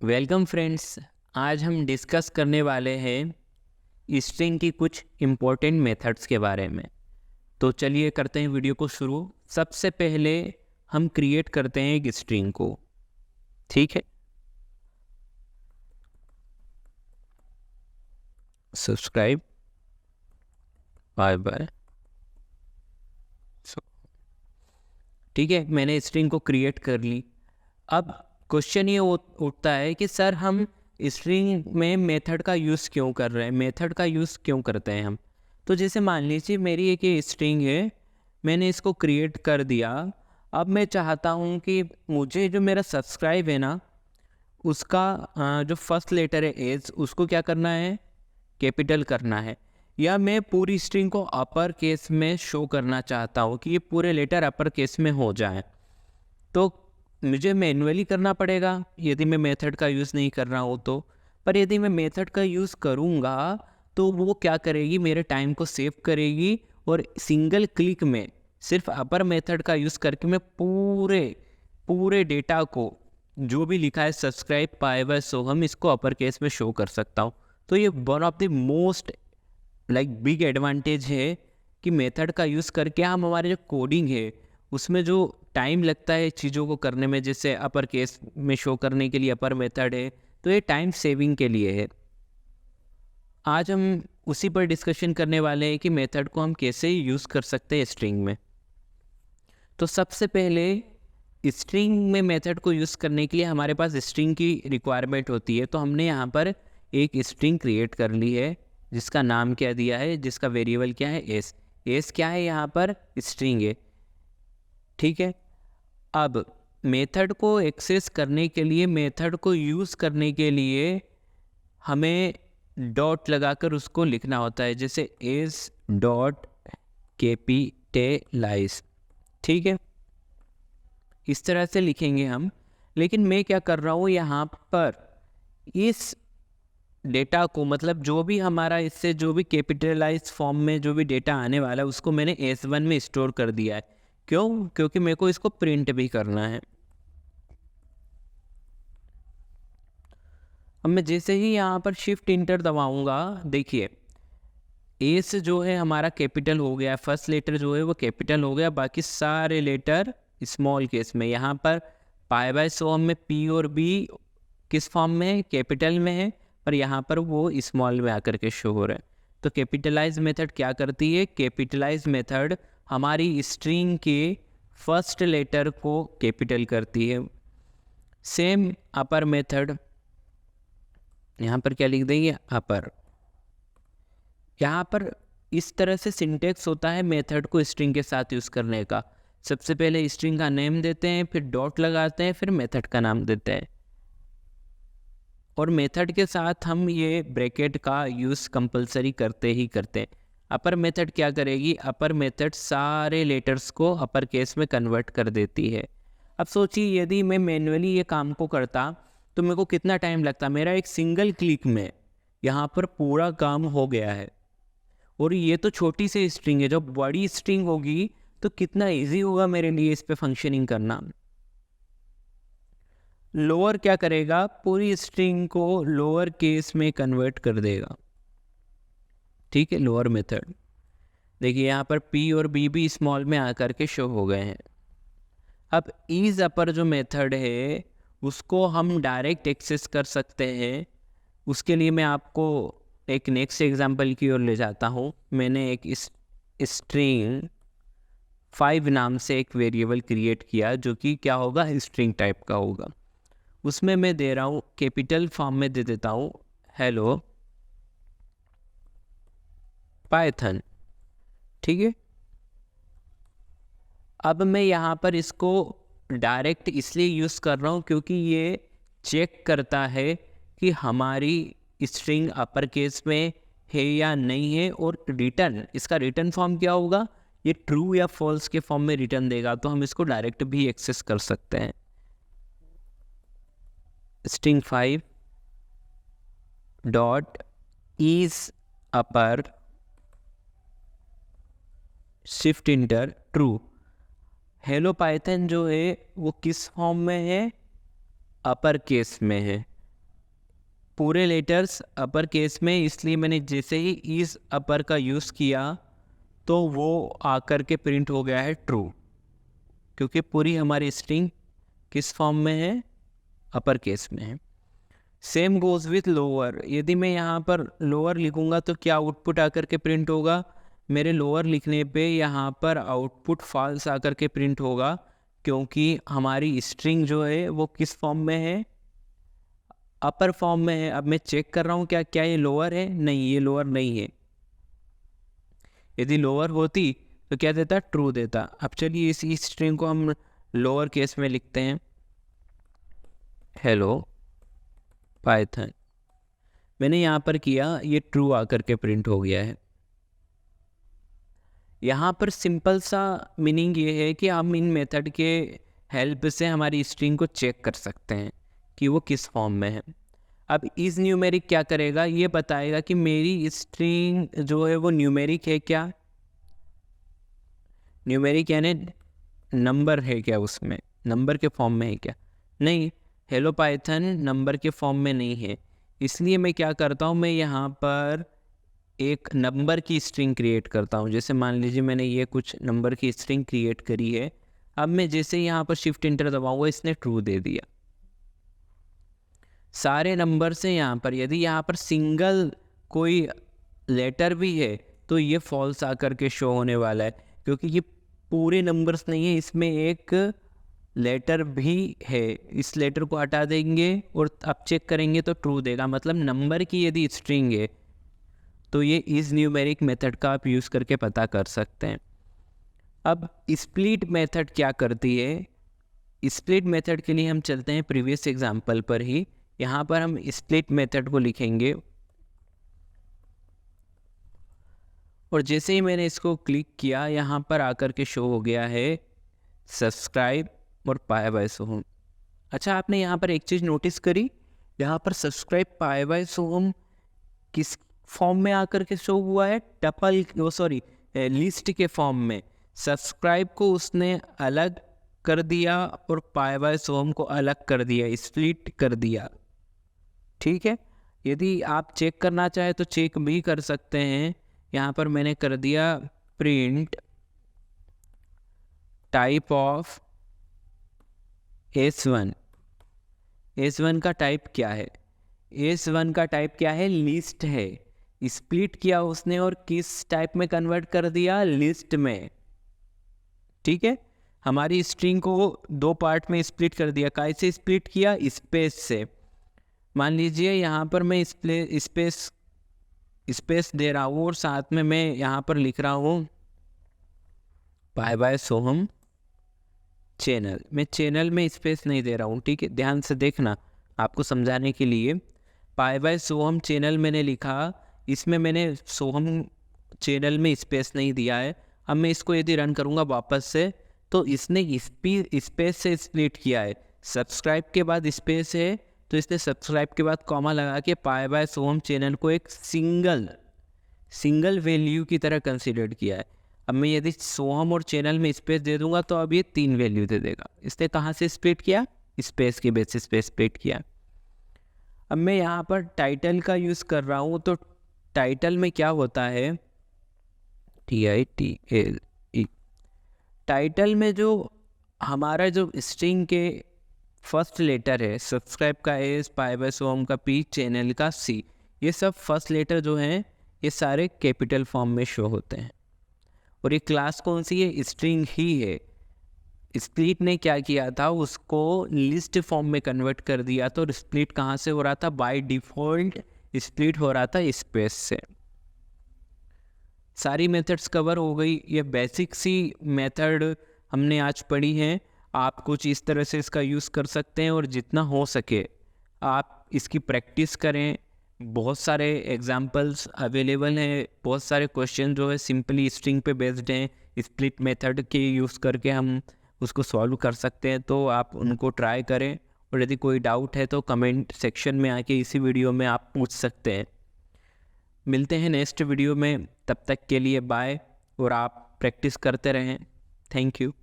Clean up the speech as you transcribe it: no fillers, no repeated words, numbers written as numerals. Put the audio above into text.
Welcome friends. आज हम discuss करने वाले हैं स्ट्रिंग की कुछ इम्पोर्टेंट मेथड्स के बारे में। तो चलिए करते हैं वीडियो को शुरू। सबसे पहले हम क्रिएट करते हैं एक स्ट्रिंग को। ठीक है, सब्सक्राइब, बाय बाय। ठीक है, मैंने स्ट्रिंग को क्रिएट कर ली। अब क्वेश्चन ये उठता है कि सर हम स्ट्रिंग में मेथड का यूज़ क्यों कर रहे हैं, मेथड का यूज़ क्यों करते हैं हम। तो जैसे मान लीजिए मेरी एक ये स्ट्रिंग है, मैंने इसको क्रिएट कर दिया। अब मैं चाहता हूँ कि मुझे जो मेरा सब्सक्राइब है ना, उसका जो फर्स्ट लेटर है एज, उसको क्या करना है, कैपिटल करना है। या मैं पूरी स्ट्रिंग को अपर केस में शो करना चाहता हूँ कि ये पूरे लेटर अपर केस में हो जाए। तो मुझे मैन्युअली करना पड़ेगा यदि मैं मेथड का यूज़ नहीं कर रहा हूँ तो। पर यदि मैं मेथड का यूज़ करूँगा तो वो क्या करेगी, मेरे टाइम को सेव करेगी और सिंगल क्लिक में सिर्फ अपर मेथड का यूज़ करके मैं पूरे पूरे डेटा को जो भी लिखा है सब्सक्राइब पाए बाय सोहम, इसको अपर केस में शो कर सकता हूँ। तो ये one of the most big advantage है कि मेथड का यूज़ करके हम हमारे जो कोडिंग है उसमें जो टाइम लगता है चीज़ों को करने में, जैसे अपर केस में शो करने के लिए अपर मेथड है, तो ये टाइम सेविंग के लिए है। आज हम उसी पर डिस्कशन करने वाले हैं कि मेथड को हम कैसे यूज़ कर सकते हैं स्ट्रिंग में। तो सबसे पहले स्ट्रिंग में मेथड को यूज़ करने के लिए हमारे पास स्ट्रिंग की रिक्वायरमेंट होती है। तो हमने यहाँ पर एक स्ट्रिंग क्रिएट कर ली है जिसका नाम क्या दिया है, जिसका वेरिएबल क्या है, एस। एस क्या है, यहाँ पर स्ट्रिंग है। ठीक है, अब मेथड को एक्सेस करने के लिए, मेथड को यूज़ करने के लिए हमें डॉट लगाकर उसको लिखना होता है, जैसे एस डॉट कैपिटलाइज। ठीक है, इस तरह से लिखेंगे हम। लेकिन मैं क्या कर रहा हूँ यहाँ पर, इस डेटा को, मतलब जो भी हमारा इससे जो भी कैपिटलाइज फॉर्म में जो भी डेटा आने वाला है उसको मैंने S1 में स्टोर कर दिया है। क्यों? क्योंकि मेरे को इसको प्रिंट भी करना है। अब मैं जैसे ही यहाँ पर शिफ्ट इंटर दबाऊंगा, देखिए एस जो है हमारा कैपिटल हो गया, फर्स्ट लेटर जो है वो कैपिटल हो गया, बाकी सारे लेटर स्मॉल केस में। यहाँ पर पाई बाय सो में पी और बी किस फॉर्म में है, कैपिटल में है, पर यहाँ पर वो स्मॉल में आकर के शो हो रहा है। तो कैपिटलाइज मेथड क्या करती है, कैपिटलाइज मेथड हमारी स्ट्रिंग के फर्स्ट लेटर को कैपिटल करती है। सेम अपर मेथड, यहाँ पर क्या लिख देंगे, अपर। यहाँ पर इस तरह से सिंटेक्स होता है मेथड को स्ट्रिंग के साथ यूज़ करने का। सबसे पहले स्ट्रिंग का नेम देते हैं, फिर डॉट लगाते हैं, फिर मेथड का नाम देते हैं। और मेथड के साथ हम ये ब्रैकेट का यूज़ कंपलसरी करते ही करते हैं। अपर मेथड क्या करेगी, अपर मेथड सारे लेटर्स को अपर केस में कन्वर्ट कर देती है। अब सोचिए यदि मैं मैन्युअली ये काम को करता तो मेरे को कितना टाइम लगता। मेरा एक सिंगल क्लिक में यहाँ पर पूरा काम हो गया है। और ये तो छोटी सी स्ट्रिंग है, जब बड़ी स्ट्रिंग होगी तो कितना इजी होगा मेरे लिए इस पे फंक्शनिंग करना। लोअर क्या करेगा, पूरी स्ट्रिंग को लोअर केस में कन्वर्ट कर देगा। ठीक है, लोअर मेथड। देखिए यहाँ पर P और B भी स्मॉल में आकर के शो हो गए हैं। अब ईज अपर जो मेथड है उसको हम डायरेक्ट एक्सेस कर सकते हैं। उसके लिए मैं आपको एक नेक्स्ट एग्जांपल की ओर ले जाता हूँ। मैंने एक स्ट्रिंग 5 नाम से एक वेरिएबल क्रिएट किया जो कि क्या होगा, स्ट्रिंग टाइप का होगा। उसमें मैं दे रहा हूँ, कैपिटल फॉर्म में दे देता हूँ हेलो पाइथन। ठीक है, अब मैं यहाँ पर इसको डायरेक्ट इसलिए यूज़ कर रहा हूँ क्योंकि ये चेक करता है कि हमारी स्ट्रिंग अपर केस में है या नहीं है, और रिटर्न, इसका रिटर्न फॉर्म क्या होगा, ये ट्रू या फॉल्स के फॉर्म में रिटर्न देगा। तो हम इसको डायरेक्ट भी एक्सेस कर सकते हैं। String 5 dot is upper shift enter true. Hello Python जो है वो किस फॉर्म में है, अपर केस में है। पूरे लेटर्स अपर केस में, इसलिए मैंने जैसे ही इस अपर का यूज़ किया तो वो आकर के प्रिंट हो गया है ट्रू, क्योंकि पूरी हमारी स्ट्रिंग किस फॉर्म में है, अपर केस में है। सेम गोज़ विथ लोअर, यदि मैं यहाँ पर लोअर लिखूँगा तो क्या आउटपुट आकर के प्रिंट होगा, मेरे लोअर लिखने पे यहाँ पर आउटपुट फॉल्स आकर के प्रिंट होगा, क्योंकि हमारी स्ट्रिंग जो है वो किस फॉर्म में है, अपर फॉर्म में है। अब मैं चेक कर रहा हूँ क्या ये लोअर है, नहीं ये लोअर नहीं है। यदि लोअर होती तो क्या देता, ट्रू देता। अब चलिए इस स्ट्रिंग को हम लोअर केस में लिखते हैं, हेलो पाइथन। मैंने यहाँ पर किया, ये ट्रू आकर के प्रिंट हो गया है। यहाँ पर सिंपल सा मीनिंग ये है कि हम इन मेथड के हेल्प से हमारी स्ट्रिंग को चेक कर सकते हैं कि वो किस फॉर्म में है। अब इस न्यूमेरिक क्या करेगा, ये बताएगा कि मेरी स्ट्रिंग जो है वो न्यूमेरिक है क्या, न्यूमेरिक यानी नंबर है क्या, उसमें नंबर के फॉर्म में है क्या, नहीं। हेलो पाइथन नंबर के फॉर्म में नहीं है, इसलिए मैं क्या करता हूँ, मैं यहाँ पर एक नंबर की स्ट्रिंग क्रिएट करता हूँ। जैसे मान लीजिए मैंने ये कुछ नंबर की स्ट्रिंग क्रिएट करी है। अब मैं जैसे यहाँ पर शिफ्ट इंटर दबाऊंगा, इसने ट्रू दे दिया। सारे नंबर से यहाँ पर यदि यहाँ पर सिंगल कोई लेटर भी है तो ये फॉल्स आकर के शो होने वाला है, क्योंकि ये पूरे नंबर्स नहीं है, इसमें एक लेटर भी है। इस लेटर को हटा देंगे और अब चेक करेंगे तो ट्रू देगा। मतलब नंबर की यदि स्ट्रिंग है तो ये इस न्यूमेरिक मेथड का आप यूज़ करके पता कर सकते हैं। अब स्प्लिट मेथड क्या करती है, स्प्लिट मेथड के लिए हम चलते हैं प्रीवियस एग्जांपल पर ही। यहाँ पर हम स्प्लिट मेथड को लिखेंगे और जैसे ही मैंने इसको क्लिक किया, यहाँ पर आकर के शो हो गया है सब्सक्राइब और पाई बाय सोहम। अच्छा, आपने यहाँ पर एक चीज़ नोटिस करी, यहाँ पर सब्सक्राइब पाई बाय सोहम किस फॉर्म में आकर के शो हुआ है, टपल लिस्ट के फॉर्म में। सब्सक्राइब को उसने अलग कर दिया और पाई बाय सोहम को अलग कर दिया, स्प्लिट कर दिया। ठीक है, यदि आप चेक करना चाहे तो चेक भी कर सकते हैं। यहाँ पर मैंने कर दिया print type of S1। S1 का टाइप क्या है, S1 का टाइप क्या है, लिस्ट है। स्प्लिट किया उसने और किस टाइप में कन्वर्ट कर दिया, लिस्ट में। ठीक है, हमारी स्ट्रिंग को दो पार्ट में स्प्लिट कर दिया। कैसे स्प्लिट किया, स्पेस से। मान लीजिए यहाँ पर मैं स्पेस दे रहा हूँ और साथ में मैं यहाँ पर लिख रहा हूँ पाई बाय सोहम चैनल। मैं चैनल में स्पेस नहीं दे रहा हूँ, ठीक है, ध्यान से देखना आपको समझाने के लिए। पाई बाय सोहम चैनल मैंने लिखा, इसमें मैंने सोहम चैनल में स्पेस नहीं दिया है। अब मैं इसको यदि रन करूँगा वापस से तो इसने स्पेस से स्प्लिट किया है। सब्सक्राइब के बाद स्पेस है तो इसने सब्सक्राइब के बाद कॉमा लगा के पाई बाय सोहम चैनल को एक सिंगल वैल्यू की तरह कंसीडर किया है। अब मैं यदि सोहम और चैनल में स्पेस दे दूंगा तो अब ये 3 वैल्यू दे देगा। इसने कहाँ से स्प्लिट किया, स्पेस के बेसिस पे स्प्लिट किया। अब मैं यहाँ पर टाइटल का यूज़ कर रहा हूँ, तो टाइटल में क्या होता है, TITLE। टाइटल में जो हमारा जो स्ट्रिंग के फर्स्ट लेटर है, सब्सक्राइब का S, पाई बाय सोहम का P, चैनल का C, ये सब फर्स्ट लेटर जो हैं ये सारे कैपिटल फॉर्म में शो होते हैं। और ये क्लास कौन सी है, स्ट्रिंग ही है। स्प्लिट ने क्या किया था, उसको लिस्ट फॉर्म में कन्वर्ट कर दिया। तो स्प्लिट कहाँ से हो रहा था, बाय डिफ़ॉल्ट स्प्लिट हो रहा था स्पेस से। सारी मेथड्स कवर हो गई। ये बेसिक सी मेथड हमने आज पढ़ी हैं। आप कुछ इस तरह से इसका यूज़ कर सकते हैं और जितना हो सके आप इसकी प्रैक्टिस करें। बहुत सारे एग्जाम्पल्स अवेलेबल हैं, बहुत सारे क्वेश्चन जो है सिंपली स्ट्रिंग पे बेस्ड हैं। स्प्लिट मेथड के यूज़ करके हम उसको सॉल्व कर सकते हैं, तो आप उनको ट्राई करें। और यदि कोई डाउट है तो कमेंट सेक्शन में आके इसी वीडियो में आप पूछ सकते हैं। मिलते हैं नेक्स्ट वीडियो में, तब तक के लिए बाय। और आप प्रैक्टिस करते रहें। Thank you.